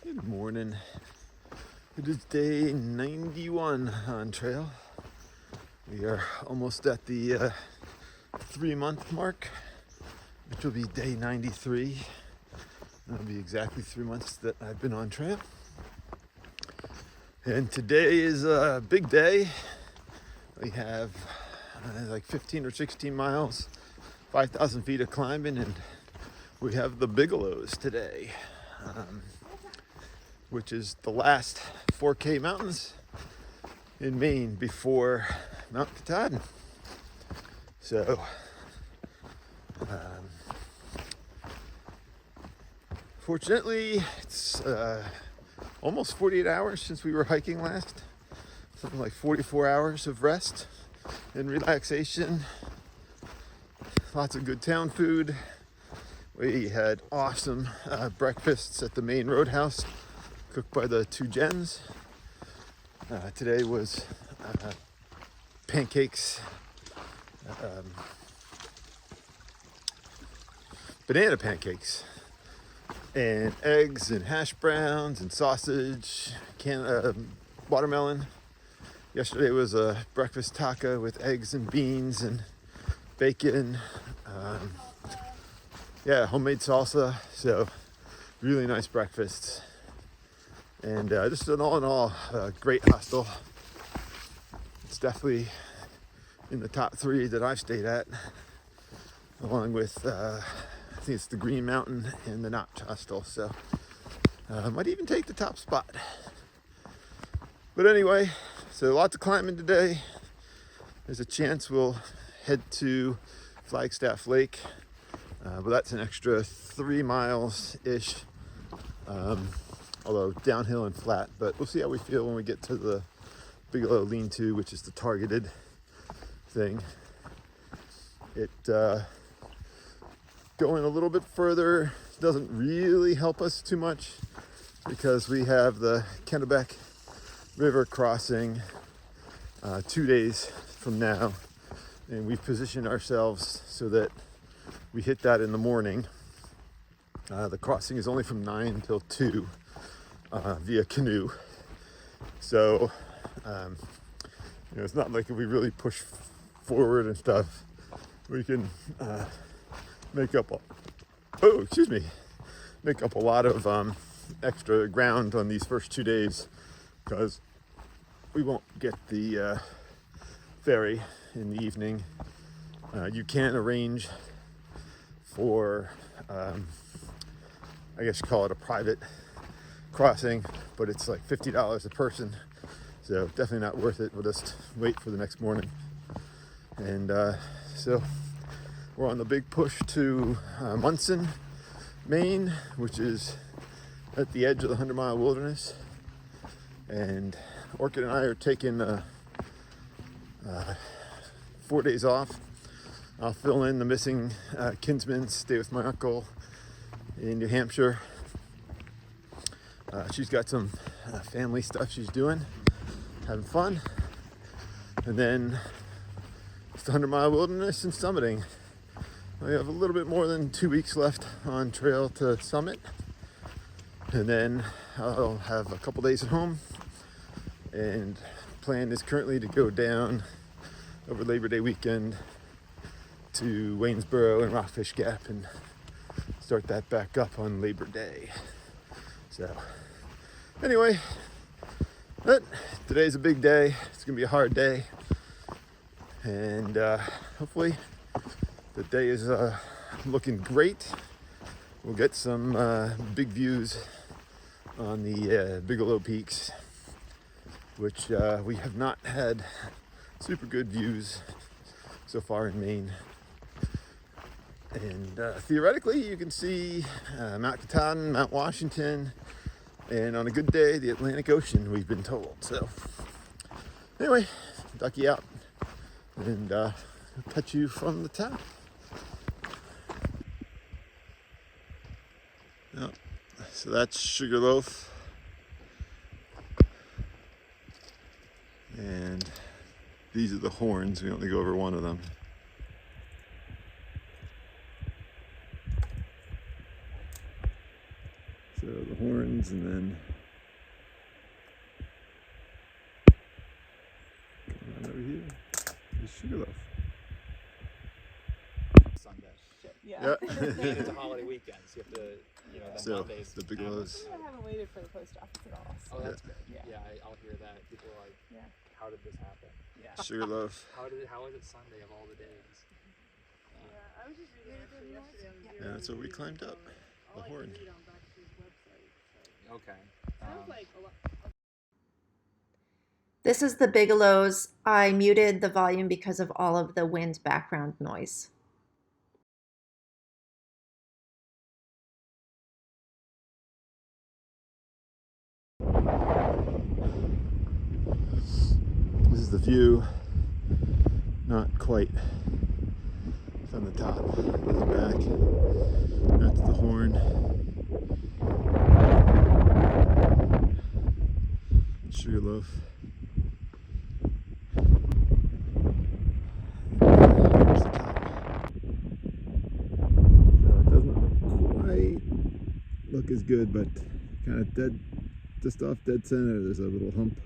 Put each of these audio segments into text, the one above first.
Good morning. It is day 91 on trail. We are almost at the 3-month mark, which will be day 93. That'll be exactly 3 months that I've been on trail. And today is a big day. We have like 15 or 16 miles, 5,000 feet of climbing, and we have the Bigelows today. Which is the last 4K mountains in Maine before Mount Katahdin. So, fortunately, it's almost 48 hours since we were hiking last. Something like 44 hours of rest and relaxation. Lots of good town food. We had awesome breakfasts at the main roadhouse, cooked by the two Jens. Today was pancakes, banana pancakes, and eggs and hash browns and sausage, watermelon. Yesterday was a breakfast taco with eggs and beans and bacon. Homemade salsa. So really nice breakfasts. And just an all in all, great hostel. It's definitely in the top 3 that I've stayed at, along with, I think it's the Green Mountain and the Notch Hostel. So might even take the top spot. But anyway, so lots of climbing today. There's a chance we'll head to Flagstaff Lake, but that's an extra 3 miles-ish. Although downhill and flat, but we'll see how we feel when we get to the Bigelow lean-to, which is the targeted thing. It going a little bit further doesn't really help us too much because we have the Kennebec River crossing 2 days from now, and we've positioned ourselves so that we hit that in the morning. The crossing is only from 9 till 2. Via canoe. So, it's not like if we really push forward and stuff, we can make up a lot of extra ground on these first 2 days, because we won't get the ferry in the evening. You can arrange for, I guess you call it a private crossing, but it's like $50 a person, so definitely not worth it. We'll just wait for the next morning. And so we're on the big push to Munson, Maine, which is at the edge of the 100-mile wilderness. And Orchid and I are taking 4 days off. I'll fill in the missing kinsmen, stay with my uncle in New Hampshire. She's got some family stuff she's doing, having fun. And then it's the 100-mile wilderness and summiting. We have a little bit more than 2 weeks left on trail to summit. And then I'll have a couple days at home. And plan is currently to go down over Labor Day weekend to Waynesboro and Rockfish Gap and start that back up on Labor Day. So anyway, but today's a big day. It's gonna be a hard day, and hopefully the day is looking great. We'll get some big views on the Bigelow peaks, which we have not had super good views so far in Maine. And theoretically, you can see Mount Katahdin, Mount Washington, and on a good day, the Atlantic Ocean, we've been told. So anyway, ducky out, and I'll catch you from the top. Yep. So that's Sugarloaf, and these are the horns. We only go over one of them. So the horns mountains, and then come on over here is Sugarloaf. Sunday. Yeah. It's a holiday weekend, so you have to, then So Mondays. the Bigelows. I haven't waited for the post office at all. So. Oh, that's good. Yeah. I'll hear that. People are like, Yeah. how did this happen? Yeah. Sugarloaf. How is it Sunday of all the days? Yeah, I was just reading actually yesterday on Yeah, that's where we climbed up the horn. Okay. Sounds like a lot. This is the Bigelows. I muted the volume because of all of the wind background noise. This is the view. Not quite from the top. There's the back. That's the horn. Sugarloaf. There's the top. So it doesn't quite look as good, but kind of dead, just off dead center. There's a little hump.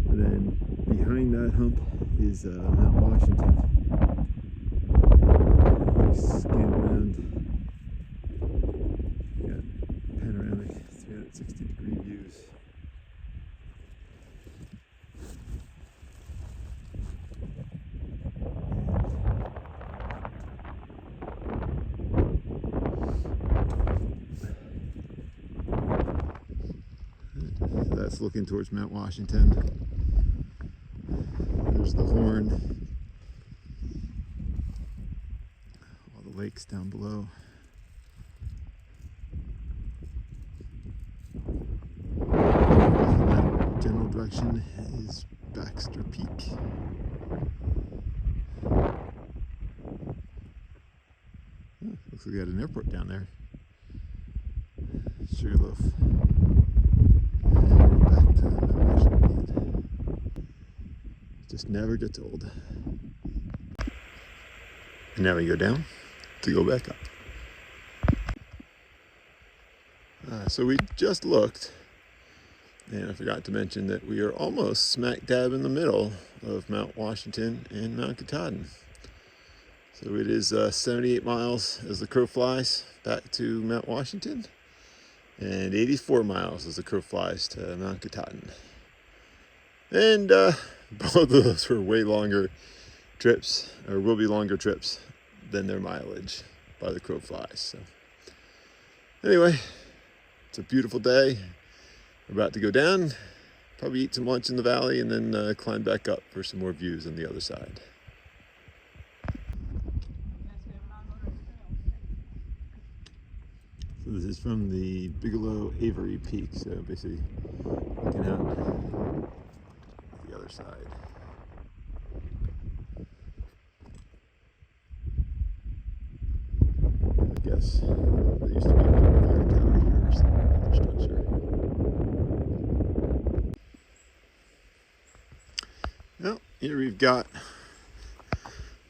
And then behind that hump is Mount Washington. Scan around. Got panoramic 360-degree views. So that's looking towards Mount Washington. There's the horn. All the lakes down below. In that general direction is Baxter Peak. Oh, looks like we got an airport down there. Sugarloaf. And we're back to Mount Washington. Just never gets old. And now we go down to go back up. So we just looked, and I forgot to mention that we are almost smack dab in the middle of Mount Washington and Mount Katahdin. So it is 78 miles as the crow flies back to Mount Washington, and 84 miles as the crow flies to Mount Katahdin. And both of those were way longer trips, or will be longer trips than their mileage by the crow flies. So anyway, it's a beautiful day. We're about to go down, probably eat some lunch in the valley, and then climb back up for some more views on the other side. So this is from the Bigelow Avery Peak, so basically looking out the other side. I guess there used to be a fire tower here or some other structure. Well, here we've got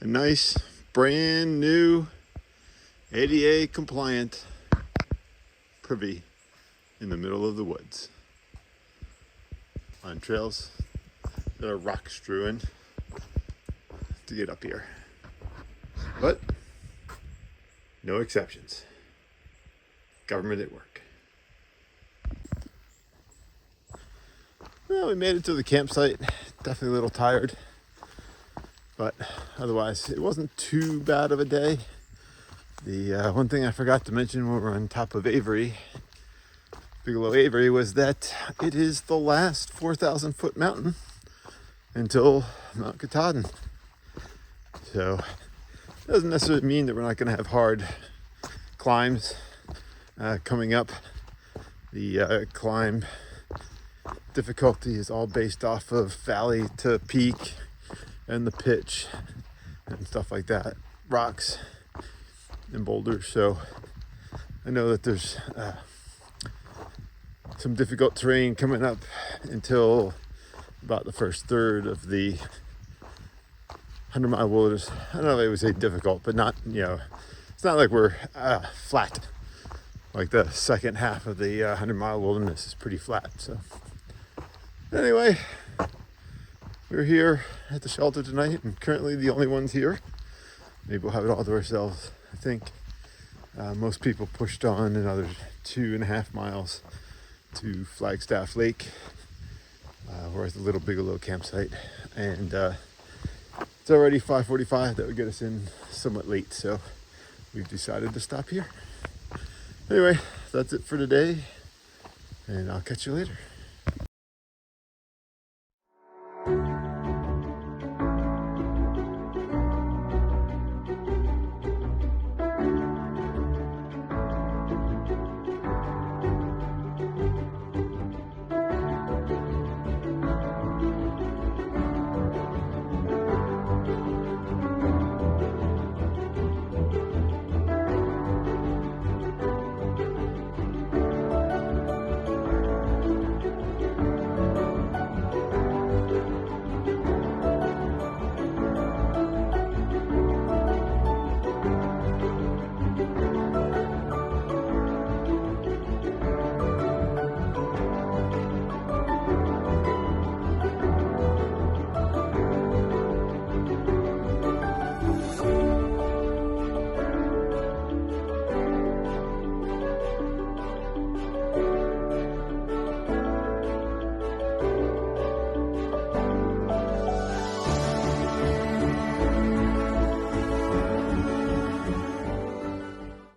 a nice brand new ADA compliant privy in the middle of the woods on trails that are rock strewn to get up here, but no exceptions. Government at work. Well, we made it to the campsite. Definitely a little tired, but otherwise it wasn't too bad of a day. The one thing I forgot to mention when we were on top of Avery, Bigelow Avery, was that it is the last 4,000 foot mountain until Mount Katahdin. So it doesn't necessarily mean that we're not going to have hard climbs coming up. The climb difficulty is all based off of valley to peak and the pitch and stuff like that, rocks and boulders. So I know that there's some difficult terrain coming up until about the first third of the 100-mile wilderness. I don't know if I would say difficult, but not, it's not like we're flat like the second half of the 100-mile wilderness is pretty flat. So anyway, we're here at the shelter tonight and currently the only ones here. Maybe we'll have it all to ourselves, I think. Most people pushed on another 2.5 miles to Flagstaff Lake. We're at the Little Bigelows campsite, and it's already 5:45. That would get us in somewhat late, so we've decided to stop here. Anyway, that's it for today, and I'll catch you later.